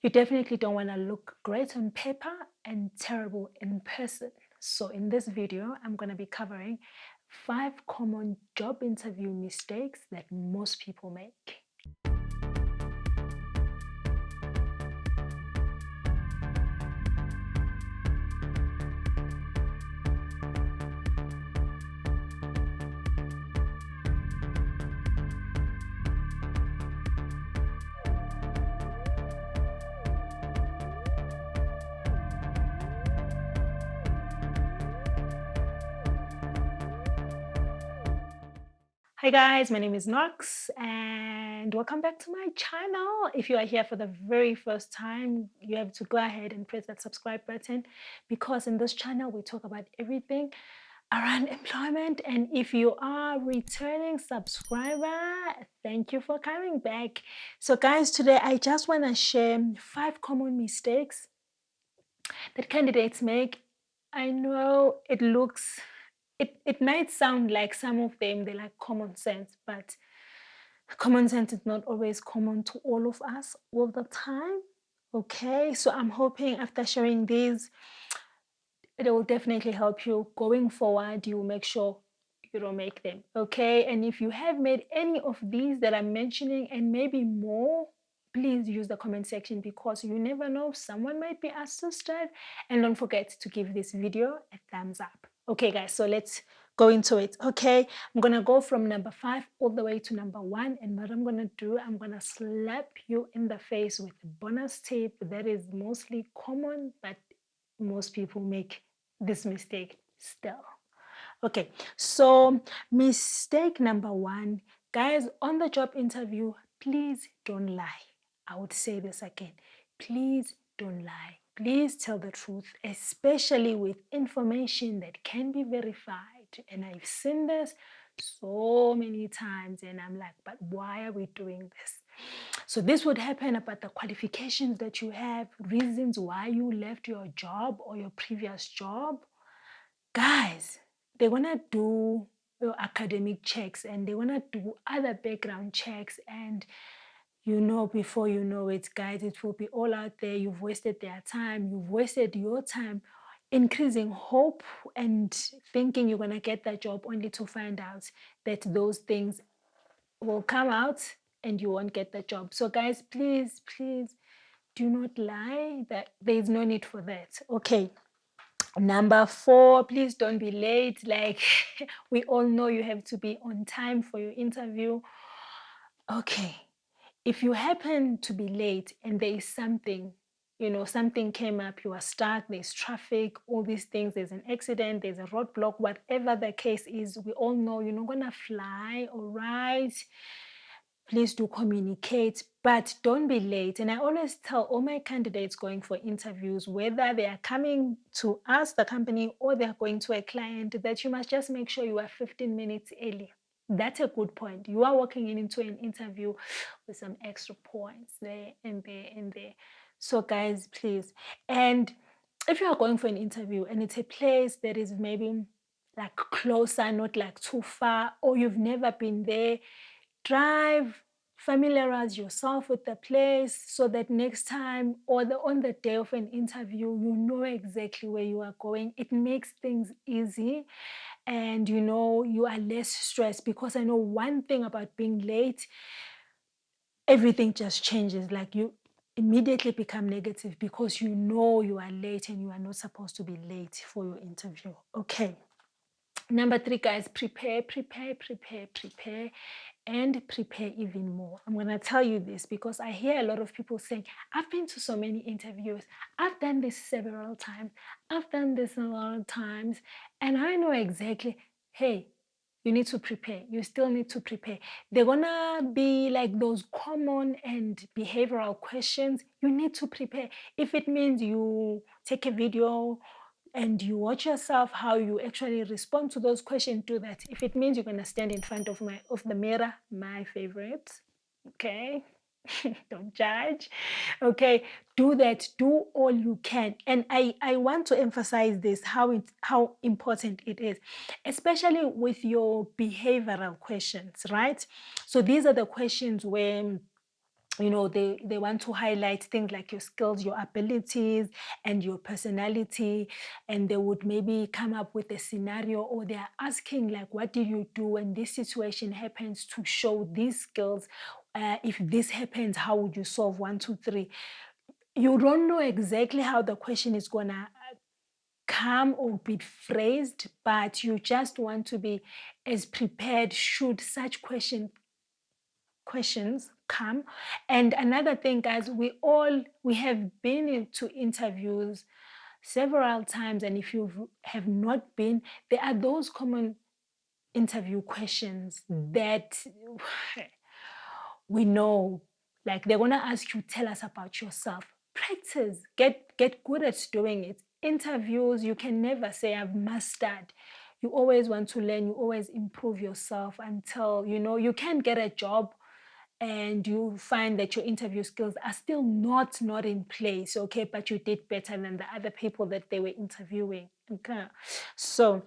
You definitely don't want to look great on paper and terrible in person. So in this video, I'm going to be covering 5 common job interview mistakes that most people make. Hi guys, my name is Nox and welcome back to my channel. If you are here for the very first time, you have to go ahead and press that subscribe button because in this channel we talk about everything around employment. And if you are a returning subscriber, thank you for coming back. So guys, today I just want to share 5 common mistakes that candidates make. I know it might sound like some of them, they like common sense, but common sense is not always common to all of us all the time. Okay, so I'm hoping after sharing these, it will definitely help you going forward. You will make sure you don't make them. Okay, and if you have made any of these that I'm mentioning and maybe more, please use the comment section because you never know, someone might be assisted. And don't forget to give this video a thumbs up. Okay guys, so let's go into it. Okay, I'm gonna go from number 5 all the way to number 1, and what I'm gonna do, I'm gonna slap you in the face with a bonus tip that is mostly common, but most people make this mistake still. Okay, so mistake number 1, guys, on the job interview, please don't lie. I would say this again, please don't lie. Please tell the truth, especially with information that can be verified. And I've seen this so many times and I'm like, but why are we doing this? So this would happen about the qualifications that you have, reasons why you left your job or your previous job. Guys, they want to do your academic checks and they want to do other background checks, and before you know it, guys, it will be all out there. You've wasted their time, you've wasted your time, increasing hope and thinking you're going to get that job only to find out that those things will come out and you won't get the job. So guys, please do not lie. That there's no need for that. Okay, number 4, please don't be late. Like we all know you have to be on time for your interview. Okay, if you happen to be late and there is something, something came up, you are stuck, there's traffic, all these things, there's an accident, there's a roadblock, whatever the case is, we all know you're not gonna fly, all right? Please do communicate, but don't be late. And I always tell all my candidates going for interviews, whether they are coming to us, the company, or they're going to a client, that you must just make sure you are 15 minutes early. That's a good point. You are walking into an interview with some extra points there and there and there. So guys, please. And if you are going for an interview and it's a place that is maybe like closer, not like too far, or you've never been there, drive, familiarize yourself with the place so that next time or on the day of an interview, you know exactly where you are going. It makes things easy and you are less stressed, because I know one thing about being late, everything just changes. Like you immediately become negative because you know you are late and you are not supposed to be late for your interview. Okay. Number 3, guys, prepare, and prepare even more. I'm going to tell you this because I hear a lot of people saying, I've been to so many interviews, I've done this several times, I've done this a lot of times, and I know exactly, hey, you need to prepare. You still need to prepare. They're going to be like those common and behavioral questions. You need to prepare. If it means you take a video and you watch yourself how you actually respond to those questions, do that. If it means you're going to stand in front of the mirror, my favorite, okay? Don't judge. Okay, do that. Do all you can. And I want to emphasize this, how important it is, especially with your behavioral questions, right? So these are the questions where they want to highlight things like your skills, your abilities, and your personality. And they would maybe come up with a scenario, or they're asking like, what do you do when this situation happens, to show these skills? If this happens, how would you solve 1, 2, 3? You don't know exactly how the question is gonna come or be phrased, but you just want to be as prepared should such questions come. And another thing, guys, we have been into interviews several times, and if you have not been, there are those common interview questions that we know, like they're gonna ask you, tell us about yourself. Practice, get good at doing it. Interviews, you can never say I've mastered. You always want to learn, you always improve yourself until you can get a job and you find that your interview skills are still not in place, okay, but you did better than the other people that they were interviewing. Okay, so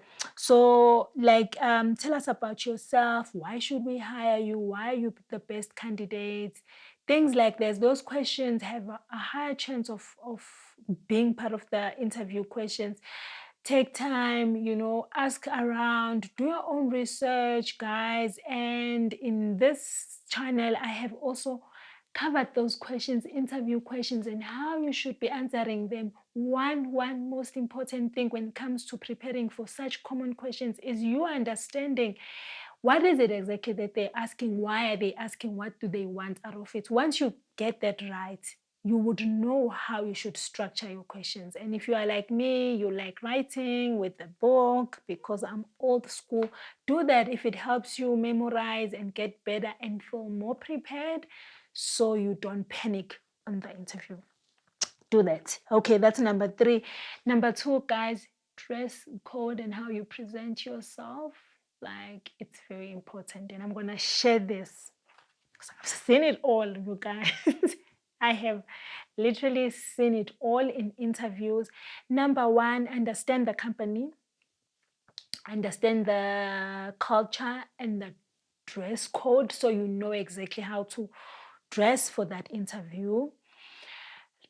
like, tell us about yourself. Why should we hire you? Why are you the best candidate? Things like this. Those questions have a higher chance of being part of the interview questions. Take time, ask around, do your own research, guys. And in this channel, I have also covered those questions, interview questions, and how you should be answering them. One most important thing when it comes to preparing for such common questions is you understanding what is it exactly that they're asking, why are they asking, what do they want out of it. Once you get that right, you would know how you should structure your questions. And if you are like me, you like writing with a book, because I'm old school, do that if it helps you memorize and get better and feel more prepared, so you don't panic on the interview. Do that. Okay, that's number 3. Number 2, guys, dress code and how you present yourself. Like, it's very important, and I'm gonna share this. I've seen it all, you guys. I have literally seen it all in interviews. Number 1, understand the company, understand the culture and the dress code, so you know exactly how to dress for that interview.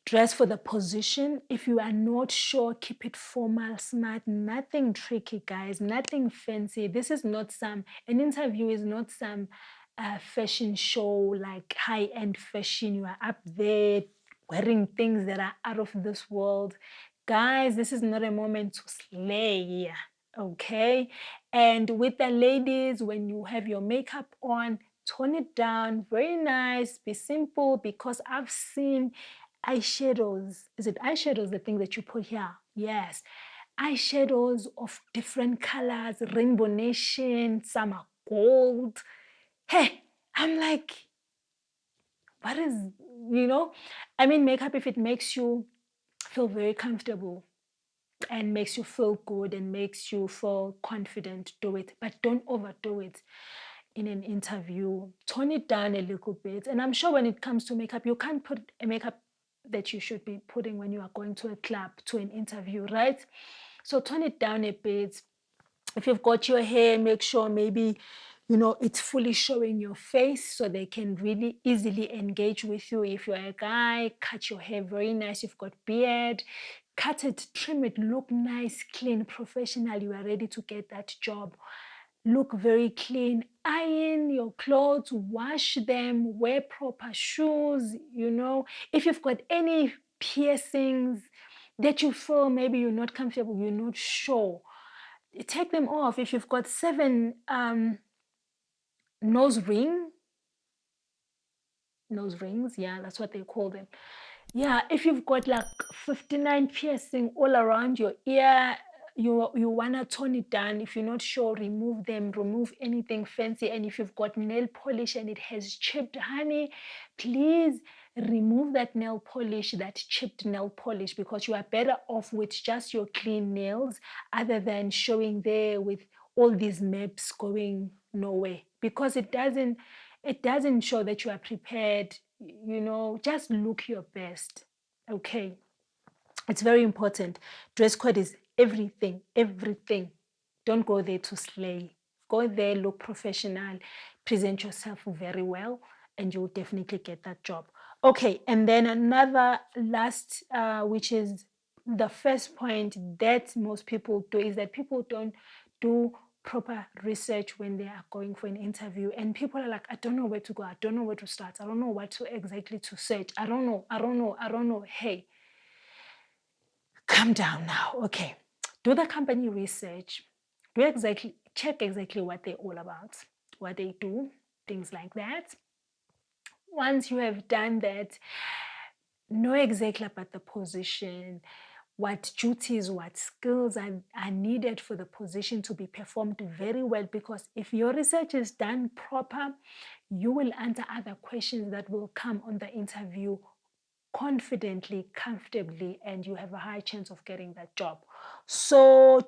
Dress for the position. If you are not sure, keep it formal, smart, nothing tricky, guys, nothing fancy. This is not an interview is not some fashion show, like high-end fashion. You are up there wearing things that are out of this world. Guys, this is not a moment to slay, okay? And with the ladies, when you have your makeup on, tone it down, very nice, be simple, because I've seen eyeshadows. Is it eyeshadows, the thing that you put here? Yes. Eyeshadows of different colors, Rainbow Nation, some are gold. Hey, I'm like, what is, I mean, makeup, if it makes you feel very comfortable and makes you feel good and makes you feel confident, do it. But don't overdo it in an interview. Tone it down a little bit. And I'm sure when it comes to makeup, you can't put a makeup that you should be putting when you are going to a club, to an interview, right? So tone it down a bit. If you've got your hair, make sure maybe it's fully showing your face, so they can really easily engage with you. If you're a guy, cut your hair very nice. You've got beard, cut it, trim it, look nice, clean, professional. You are ready to get that job. Look very clean. Iron your clothes, wash them, wear proper shoes. If you've got any piercings that you feel maybe you're not comfortable, you're not sure, take them off. If you've got 7 nose rings, yeah, that's what they call them. Yeah, if you've got like 59 piercing all around your ear, you wanna tone it down. If you're not sure, remove them, remove anything fancy. And if you've got nail polish and it has chipped, honey, please remove that nail polish, that chipped nail polish, because you are better off with just your clean nails, other than showing there with all these maps going nowhere, because it doesn't show that you are prepared. Just look your best. Okay, it's very important. Dress code is everything, everything. Don't go there to slay. Go there, look professional, present yourself very well, and you'll definitely get that job. Okay, and then another last, which is the first point that most people do, is that people don't do proper research when they are going for an interview. And people are like, I don't know where to go. I don't know where to start. I don't know what to exactly to search. I don't know. Hey, calm down now. Okay, do the company research. Check exactly what they're all about, what they do, things like that. Once you have done that, know exactly about the position, what duties, what skills are needed for the position to be performed very well. Because if your research is done proper, you will answer other questions that will come on the interview confidently, comfortably, and you have a high chance of getting that job. So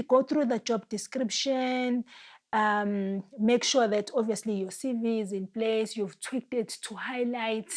go through the job description. Make sure that obviously your CV is in place. You've tweaked it to highlight.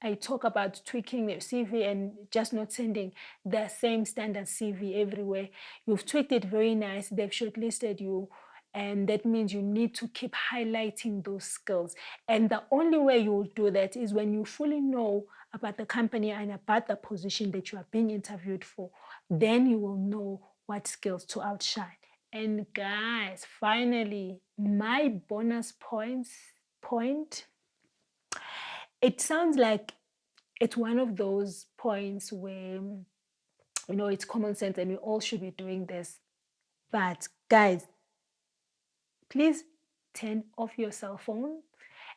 I talk about tweaking your CV and just not sending the same standard CV everywhere. You've tweaked it very nice. They've shortlisted you. And that means you need to keep highlighting those skills. And the only way you will do that is when you fully know about the company and about the position that you are being interviewed for. Then you will know what skills to outshine. And guys, finally, my bonus point. It sounds like it's one of those points where, it's common sense and we all should be doing this. But guys, please turn off your cell phone.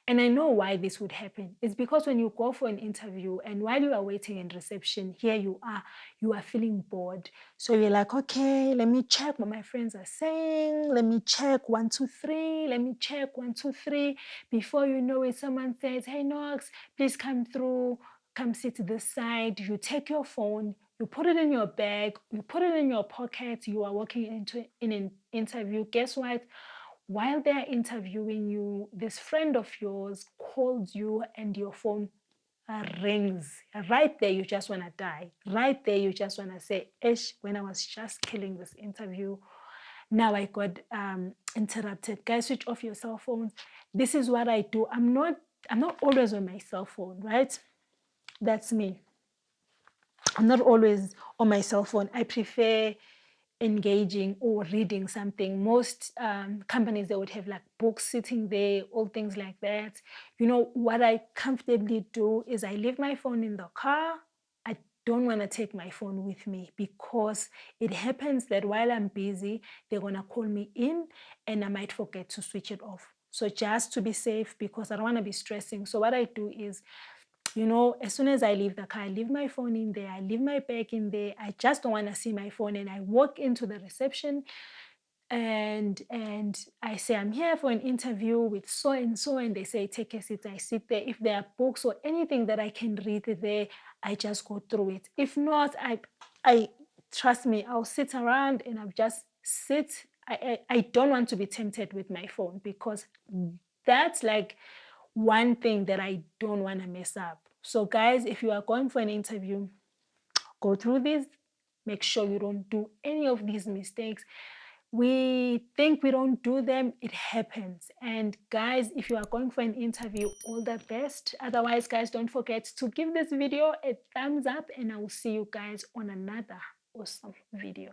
And I know why this would happen. It's because when you go for an interview and while you are waiting in reception, here you are feeling bored. So you're like, okay, let me check what my friends are saying. Let me check 1, 2, 3. Let me check 1, 2, 3. Before you know it, someone says, hey, Knox, please come through. Come sit to this side. You take your phone, you put it in your bag, you put it in your pocket. You are walking in an interview. Guess what? While they're interviewing you, this friend of yours calls you and your phone rings. Right there, you just want to die. Right there, you just want to say, Ish, when I was just killing this interview, now I got interrupted. Guys, switch off your cell phones. This is what I do. I'm not always on my cell phone, right? That's me. I'm not always on my cell phone. I prefer engaging or reading something. Most companies, they would have like books sitting there, all things like that. What I comfortably do is I leave my phone in the car. I don't want to take my phone with me because it happens that while I'm busy, they're going to call me in and I might forget to switch it off. So just to be safe, because I don't want to be stressing. So what I do is, as soon as I leave the car, I leave my phone in there, I leave my bag in there. I just don't want to see my phone. And I walk into the reception and I say, I'm here for an interview with so and so. And they say, take a seat. I sit there. If there are books or anything that I can read there, I just go through it. If not, I trust me, I'll sit around and I'll just sit. I don't want to be tempted with my phone because that's like one thing that I don't want to mess up. So guys, if you are going for an interview, go through this. Make sure you don't do any of these mistakes. We think we don't do them, it happens. And guys, if you are going for an interview, all the best. Otherwise, guys, don't forget to give this video a thumbs up and I will see you guys on another awesome video.